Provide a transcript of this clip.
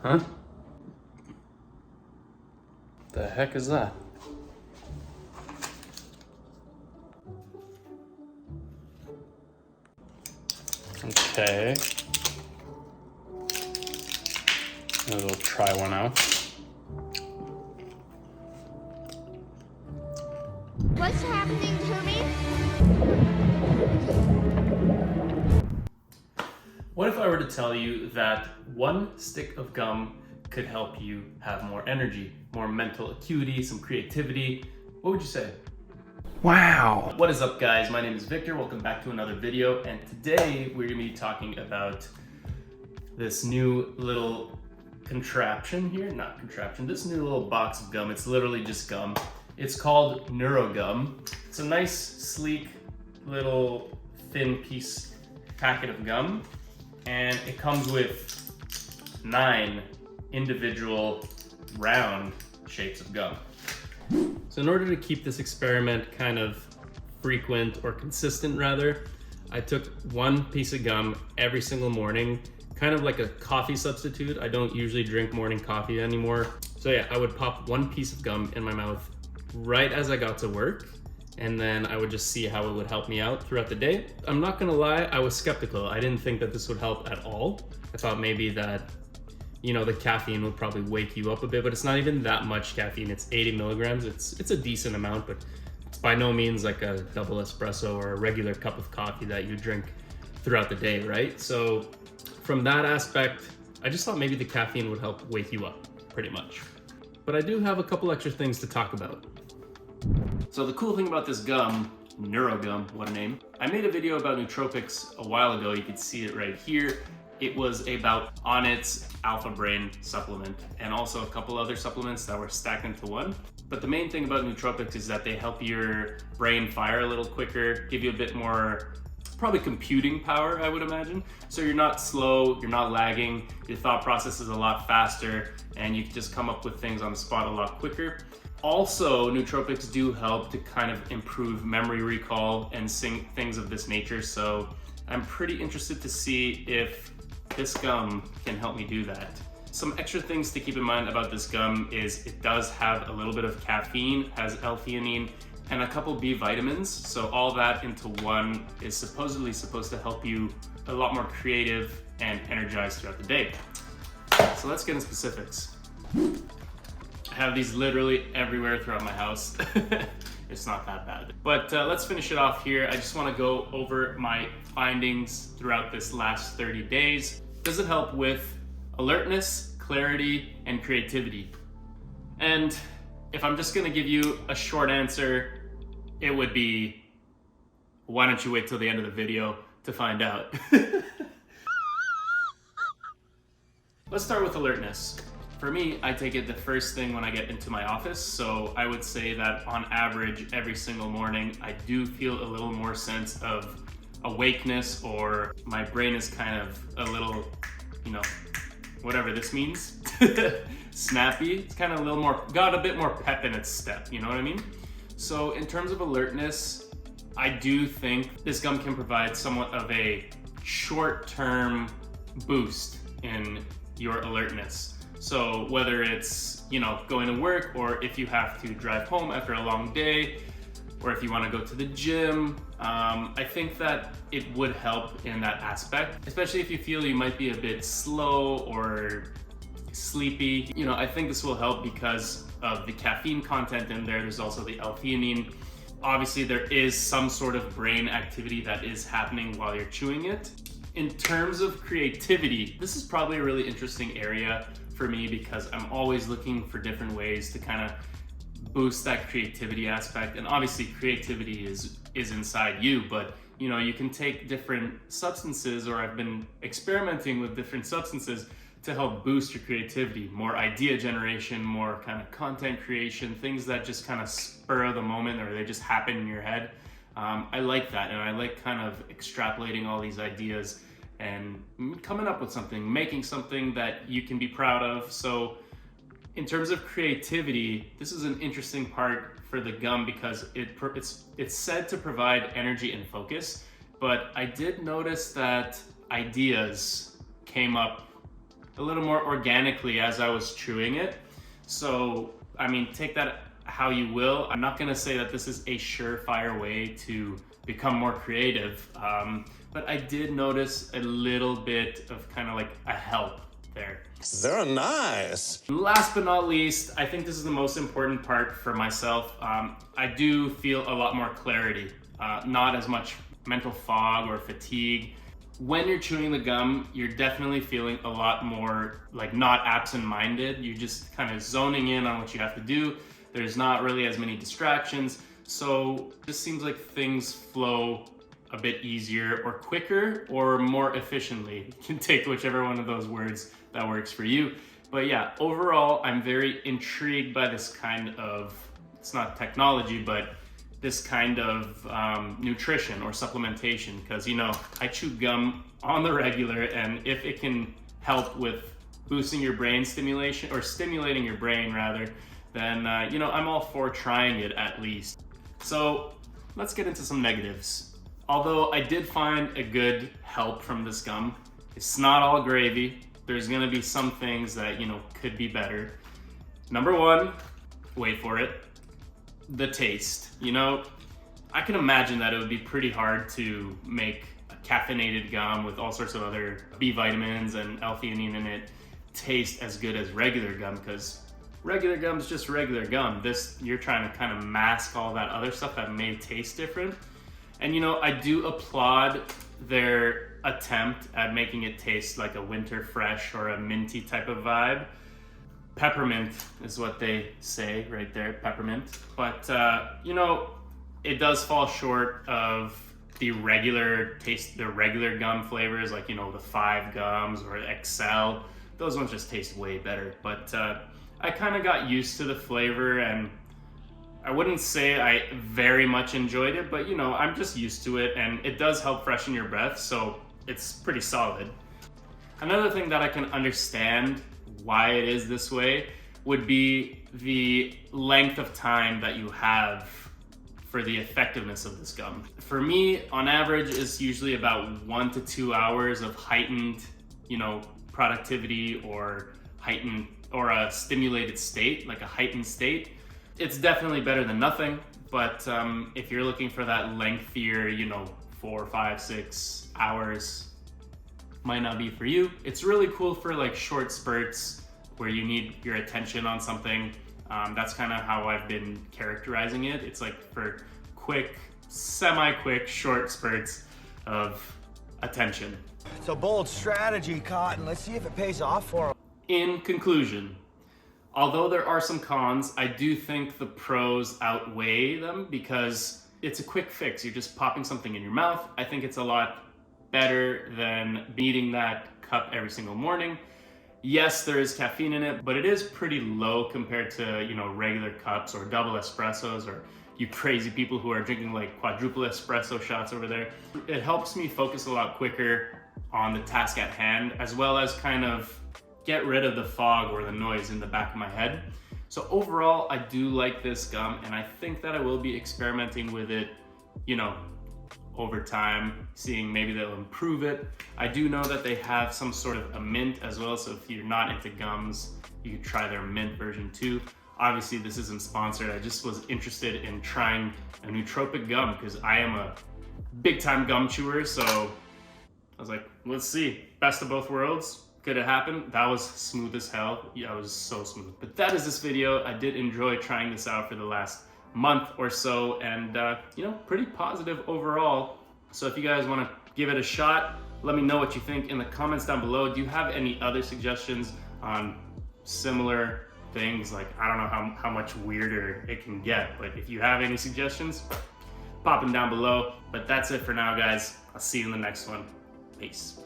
Huh? The heck is that? Okay. Maybe we'll try one out. What's happening to me? What if I were to tell you that one stick of gum could help you have more energy, more mental acuity, some creativity? What would you say? Wow! What is up, guys? My name is Victor. Welcome back to another video, and today we're gonna be talking about this new little contraption here. Not contraption, this new little box of gum. It's literally just gum. It's called Neuro Gum. It's a nice, sleek, little thin packet of gum, and it comes with 9 individual round shapes of gum. So in order to keep this experiment kind of frequent or consistent rather, I took one piece of gum every single morning, kind of like a coffee substitute. I don't usually drink morning coffee anymore. So yeah, I would pop one piece of gum in my mouth right as I got to work, and then I would just see how it would help me out throughout the day. I'm not gonna lie, I was skeptical. I didn't think that this would help at all. I thought maybe that, you know, the caffeine would probably wake you up a bit, but it's not even that much caffeine. It's 80 milligrams. It's a decent amount, but it's by no means like a double espresso or a regular cup of coffee that you drink throughout the day, right? So from that aspect, I just thought maybe the caffeine would help wake you up, pretty much. But I do have a couple extra things to talk about. So the cool thing about this gum, Neuro Gum, what a name. I made a video about nootropics a while ago. You can see it right here. It was about Onnit's Alpha Brain supplement and also a couple other supplements that were stacked into one. But the main thing about nootropics is that they help your brain fire a little quicker, give you a bit more probably computing power, I would imagine. So you're not slow, you're not lagging, your thought process is a lot faster, and you can just come up with things on the spot a lot quicker. Also, nootropics do help to kind of improve memory recall and things of this nature. So I'm pretty interested to see if this gum can help me do that. Some extra things to keep in mind about this gum is it does have a little bit of caffeine, has l-theanine, and a couple B vitamins. So all that into one is supposedly supposed to help you a lot more creative and energized throughout the day. So let's get into specifics. I have these literally everywhere throughout my house. It's not that bad. But let's finish it off here. I just want to go over my findings throughout this last 30 days. Does it help with alertness, clarity, and creativity? And if I'm just gonna give you a short answer, it would be, why don't you wait till the end of the video to find out? Let's start with alertness. For me, I take it the first thing when I get into my office. So I would say that on average, every single morning, I do feel a little more sense of awakeness, or my brain is kind of a little, you know, whatever this means, snappy. It's kind of a little more, got a bit more pep in its step, you know what I mean? So in terms of alertness, I do think this gum can provide somewhat of a short-term boost in your alertness. So whether it's, you know, going to work, or if you have to drive home after a long day, or if you want to go to the gym, I think that it would help in that aspect, especially if you feel you might be a bit slow or sleepy. You know, I think this will help because of the caffeine content in there. There's also the l-theanine. Obviously, there is some sort of brain activity that is happening while you're chewing it. In terms of creativity, this is probably a really interesting area for me because I'm always looking for different ways to kind of boost that creativity aspect. And obviously creativity is inside you, but you know, you can take different substances, or I've been experimenting with different substances to help boost your creativity, more idea generation, more kind of content creation, things that just kind of spur of the moment, or they just happen in your head. I like that, and I like kind of extrapolating all these ideas and coming up with something, making something that you can be proud of. So in terms of creativity, this is an interesting part for the gum because it's said to provide energy and focus, but I did notice that ideas came up a little more organically as I was chewing it. So, I mean, take that how you will. I'm not gonna say that this is a surefire way to become more creative, but I did notice a little bit of kind of like a help there. Very nice. Last but not least, I think this is the most important part for myself. I do feel a lot more clarity, not as much mental fog or fatigue. When you're chewing the gum, you're definitely feeling a lot more like not absent-minded. You're just kind of zoning in on what you have to do. There's not really as many distractions. So it just seems like things flow a bit easier or quicker or more efficiently. You can take whichever one of those words that works for you. But yeah, overall, I'm very intrigued by this kind of, it's not technology, but this kind of nutrition or supplementation, because you know, I chew gum on the regular, and if it can help with boosting your brain stimulation, or stimulating your brain rather, then you know, I'm all for trying it at least. So let's get into some negatives. Although I did find a good help from this gum, it's not all gravy. There's gonna be some things that, you know, could be better. Number one, wait for it, the taste. You know, I can imagine that it would be pretty hard to make a caffeinated gum with all sorts of other B vitamins and l-theanine in it taste as good as regular gum, because regular gum is just regular gum. This, you're trying to kind of mask all that other stuff that may taste different. And you know, I do applaud their attempt at making it taste like a winter fresh or a minty type of vibe. Peppermint is what they say right there, peppermint. But you know, it does fall short of the regular taste, the regular gum flavors, like, you know, the 5 gums or Excel. Those ones just taste way better. But I kind of got used to the flavor, and I wouldn't say I very much enjoyed it, but you know, I'm just used to it, and it does help freshen your breath, so it's pretty solid. Another thing that I can understand why it is this way would be the length of time that you have for the effectiveness of this gum. For me, on average, it's usually about 1 to 2 hours of heightened, you know, productivity or heightened, or a stimulated state, like a heightened state. It's definitely better than nothing, but if you're looking for that lengthier, you know, 4, 5, 6 hours, might not be for you. It's really cool for like short spurts where you need your attention on something. That's kind of how I've been characterizing it. It's like for quick, semi-quick, short spurts of attention. It's a bold strategy, Cotton. Let's see if it pays off for him. In conclusion, although there are some cons, I do think the pros outweigh them, because it's a quick fix. You're just popping something in your mouth. I think it's a lot better than eating that cup every single morning. Yes, there is caffeine in it, but it is pretty low compared to, you know, regular cups or double espressos, or you crazy people who are drinking like quadruple espresso shots over there. It helps me focus a lot quicker on the task at hand, as well as kind of get rid of the fog or the noise in the back of my head. So overall, I do like this gum, and I think that I will be experimenting with it, you know, over time, seeing maybe they'll improve it. I do know that they have some sort of a mint as well, so if you're not into gums, you can try their mint version too. Obviously, this isn't sponsored. I just was interested in trying a nootropic gum because I am a big time gum chewer, so I was like, let's see, best of both worlds. Could it happen? That was smooth as hell. Yeah, it was so smooth. But that is this video. I did enjoy trying this out for the last month or so, and you know, pretty positive overall. So if you guys want to give it a shot, let me know what you think in the comments down below. Do you have any other suggestions on similar things? Like, I don't know how much weirder it can get, but if you have any suggestions, pop them down below. But that's it for now, guys. I'll see you in the next one. Peace.